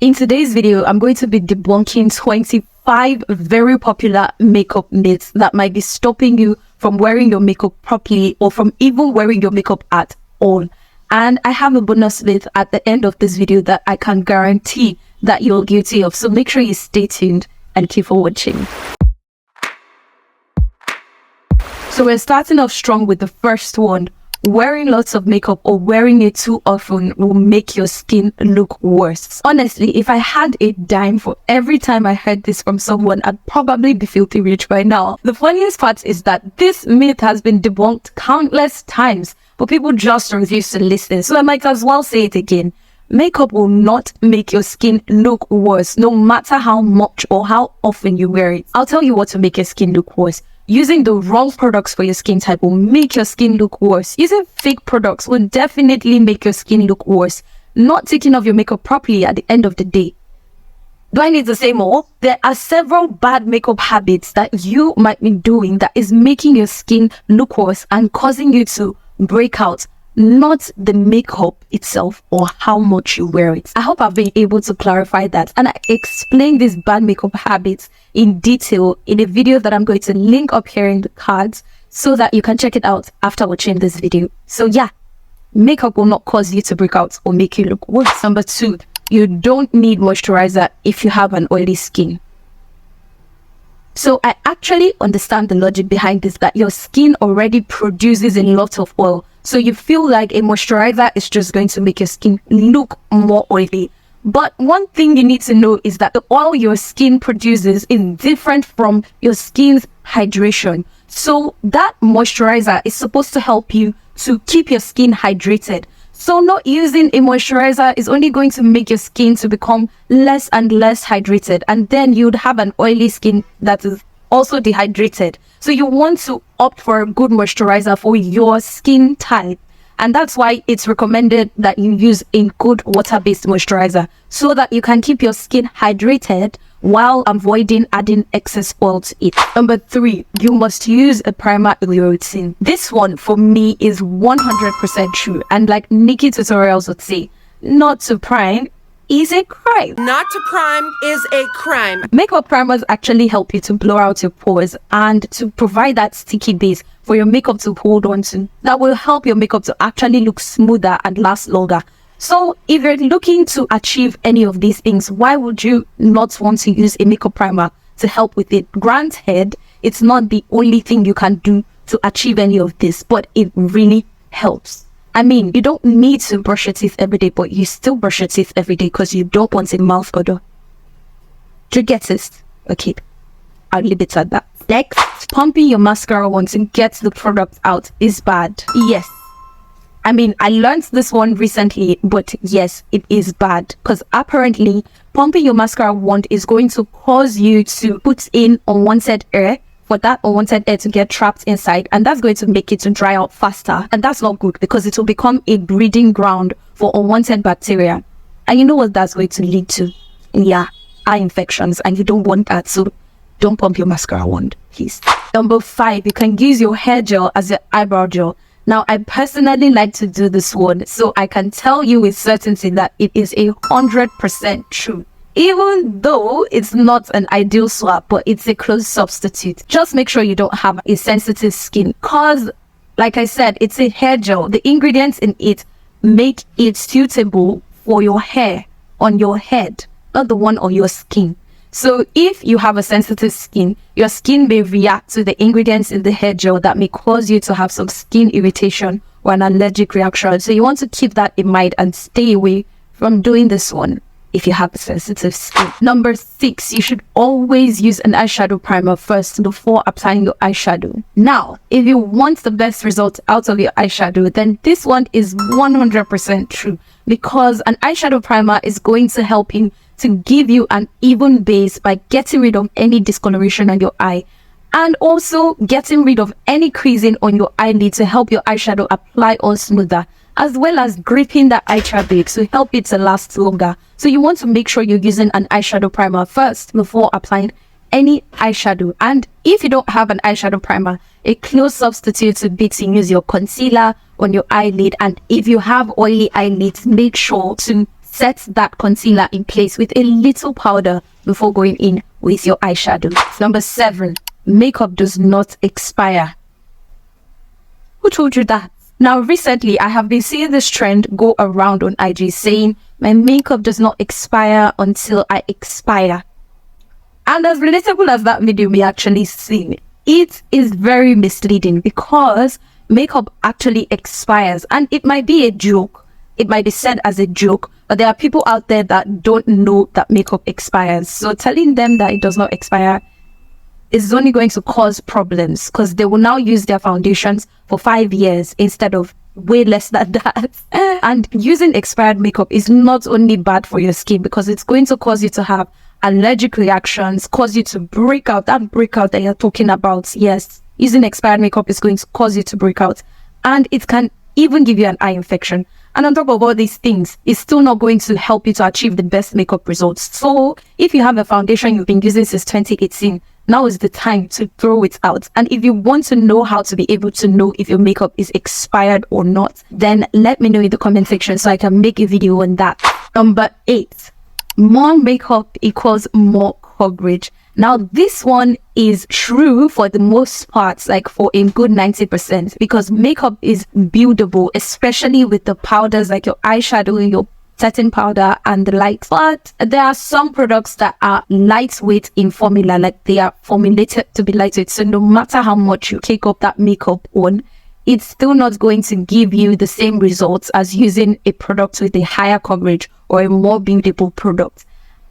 In today's video, I'm going to be debunking 25 very popular makeup myths that might be stopping you from wearing your makeup properly or from even wearing your makeup at all. And I have a bonus myth at the end of this video that I can guarantee that you're guilty of. So make sure you stay tuned and keep on watching. So we're starting off strong with the first one. Wearing lots of makeup or wearing it too often will make your skin look worse. Honestly, if I had a dime for every time I heard this from someone, I'd probably be filthy rich by now. The funniest part is that this myth has been debunked countless times, but people just refuse to listen. So I might as well say it again. Makeup will not make your skin look worse, no matter how much or how often you wear it. I'll tell you what will make your skin look worse. Using the wrong products for your skin type will make your skin look worse. Using fake products will definitely make your skin look worse. Not taking off your makeup properly at the end of the day. Do I need to say more? There are several bad makeup habits that you might be doing that is making your skin look worse and causing you to break out. Not the makeup itself or how much you wear it. I hope I've been able to clarify that, and I explain these bad makeup habits in detail in a video that I'm going to link up here in the cards so that you can check it out after watching this video. So yeah, makeup will not cause you to break out or make you look worse. Number 2, you don't need moisturizer if you have an oily skin. So I actually understand the logic behind this, that your skin already produces a lot of oil. So you feel like a moisturizer is just going to make your skin look more oily. But one thing you need to know is that the oil your skin produces is different from your skin's hydration. So that moisturizer is supposed to help you to keep your skin hydrated. So not using a moisturizer is only going to make your skin to become less and less hydrated. And then you'd have an oily skin that is also dehydrated. So you want to opt for a good moisturizer for your skin type. And that's why it's recommended that you use a good water-based moisturizer so that you can keep your skin hydrated while avoiding adding excess oil to it. Number 3, you must use a primer in your routine. This one for me is 100% true. And like Nikki tutorials would say, not to prime is a crime. Not to prime is a crime. Makeup primers actually help you to blow out your pores and to provide that sticky base for your makeup to hold on to. That will help your makeup to actually look smoother and last longer. So if you're looking to achieve any of these things, why would you not want to use a makeup primer to help with it? Granted, it's not the only thing you can do to achieve any of this, but it really helps. I mean, you don't need to brush your teeth every day, but you still brush your teeth every day because you don't want a mouth odor. Do you get this? Okay, I'll leave it at that. Next, pumping your mascara once and get the product out is bad. Yes. I mean, I learned this one recently, but yes, it is bad because apparently pumping your mascara once is going to cause you to put in unwanted air, for that unwanted air to get trapped inside, and that's going to make it to dry out faster, and that's not good because it will become a breeding ground for unwanted bacteria, and you know what that's going to lead to? Yeah, eye infections, and you don't want that. So don't pump your mascara wand, please. Number 5, you can use your hair gel as your eyebrow gel. Now, I personally like to do this one, so I can tell you with certainty that it is 100% true. Even though it's not an ideal swap, but it's a close substitute. Just make sure you don't have a sensitive skin, cause like I said, it's a hair gel. The ingredients in it make it suitable for your hair on your head, not the one on your skin. So if you have a sensitive skin, your skin may react to the ingredients in the hair gel that may cause you to have some skin irritation or an allergic reaction. So you want to keep that in mind and stay away from doing this one if you have a sensitive skin. Number 6, you should always use an eyeshadow primer first before applying your eyeshadow. Now, if you want the best result out of your eyeshadow, then this one is 100% true, because an eyeshadow primer is going to help you to give you an even base by getting rid of any discoloration on your eye, and also getting rid of any creasing on your eyelid to help your eyeshadow apply on smoother, as well as gripping that eye fabric to help it to last longer. So you want to make sure you're using an eyeshadow primer first before applying any eyeshadow. And if you don't have an eyeshadow primer, a close substitute would be to use your concealer on your eyelid. And if you have oily eyelids, make sure to set that concealer in place with a little powder before going in with your eyeshadow. Number 7, makeup does not expire. Who told you that? Now, recently, I have been seeing this trend go around on IG saying, my makeup does not expire until I expire. And as relatable as that video may actually seem, it is very misleading because makeup actually expires. And it might be a joke. It might be said as a joke, but there are people out there that don't know that makeup expires. So telling them that it does not expire is only going to cause problems because they will now use their foundations for 5 years instead of way less than that. And using expired makeup is not only bad for your skin because it's going to cause you to have allergic reactions, cause you to break out. That breakout that you're talking about, yes, using expired makeup is going to cause you to break out, and it can even give you an eye infection. And on top of all these things, it's still not going to help you to achieve the best makeup results. So if you have a foundation you've been using since 2018, now is the time to throw it out. And if you want to know how to be able to know if your makeup is expired or not, then let me know in the comment section so I can make a video on that. Number 8, more makeup equals more coverage. Now, this one is true for the most parts, like for a good 90%, because makeup is buildable, especially with the powders like your eyeshadow, your setting powder and the likes. But there are some products that are lightweight in formula, like they are formulated to be lightweight. So no matter how much you cake up that makeup on, it's still not going to give you the same results as using a product with a higher coverage or a more buildable product.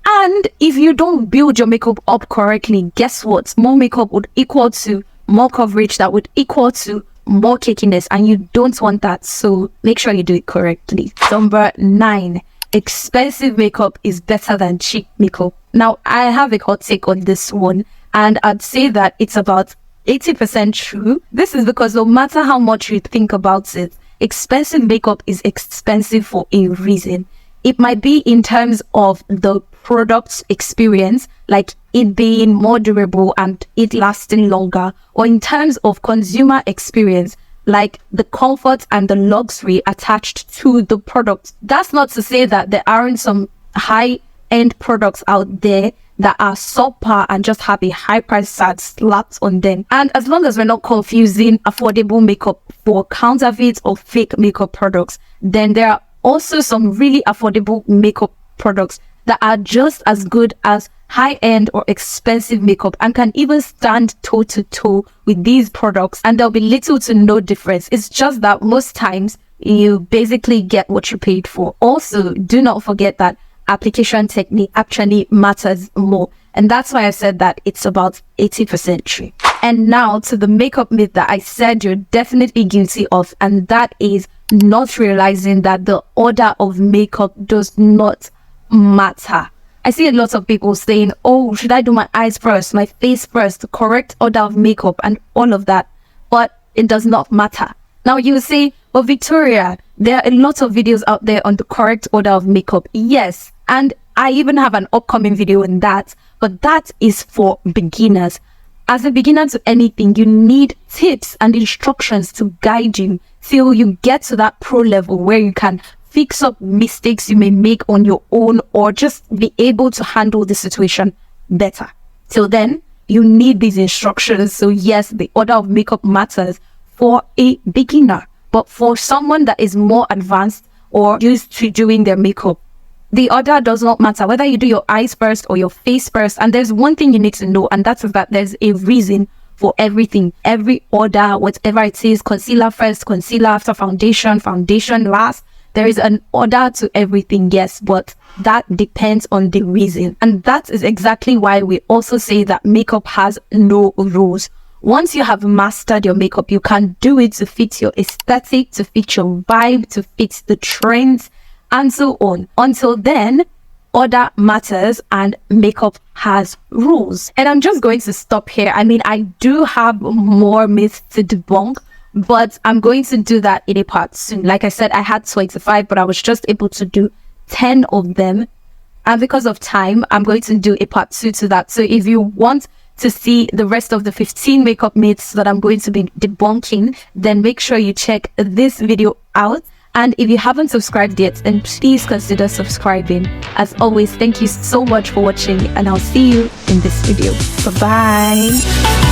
And if you don't build your makeup up correctly, guess what? More makeup would equal to more coverage that would equal to more cakiness, and you don't want that. So make sure you do it correctly. Number 9, expensive makeup is better than cheap makeup. Now, I have a hot take on this one, and I'd say that it's about 80% true. This is because no matter how much you think about it, expensive makeup is expensive for a reason. It might be in terms of the product experience, like it being more durable and it lasting longer, or in terms of consumer experience, like the comfort and the luxury attached to the product. That's not to say that there aren't some high-end products out there that are subpar and just have a high price tag slapped on them. And as long as we're not confusing affordable makeup for counterfeit or fake makeup products, then there are also some really affordable makeup products that are just as good as high-end or expensive makeup and can even stand toe-to-toe with these products, and there'll be little to no difference. It's just that most times you basically get what you paid for. Also, do not forget that application technique actually matters more, and that's why I said that it's about 80% true. And now to the makeup myth that I said you're definitely guilty of, and that is not realizing that the order of makeup does not matter. I see a lot of people saying, oh, should I do my eyes first, my face first, the correct order of makeup and all of that, but it does not matter. Now you will say, well, Victoria, there are a lot of videos out there on the correct order of makeup. Yes, and I even have an upcoming video on that, but that is for beginners. As a beginner to anything, you need tips and instructions to guide you till you get to that pro level where you can fix up mistakes you may make on your own or just be able to handle the situation better. Till then, you need these instructions. So yes, the order of makeup matters for a beginner, but for someone that is more advanced or used to doing their makeup, the order does not matter, whether you do your eyes first or your face first. And there's one thing you need to know, and that's that there's a reason for everything. Every order, whatever it is, concealer first, concealer after foundation, foundation last. There is an order to everything, yes, but that depends on the reason. And that is exactly why we also say that makeup has no rules. Once you have mastered your makeup, you can do it to fit your aesthetic, to fit your vibe, to fit the trends, and so on. Until then, order matters and makeup has rules. And I'm just going to stop here. I mean, I do have more myths to debunk, but I'm going to do that in a part soon. Like I said, I had 25, but I was just able to do 10 of them. And because of time, I'm going to do a part 2 to that. So if you want to see the rest of the 15 makeup myths that I'm going to be debunking, then make sure you check this video out. And if you haven't subscribed yet, then please consider subscribing. As always, thank you so much for watching, and I'll see you in this video. Bye-bye.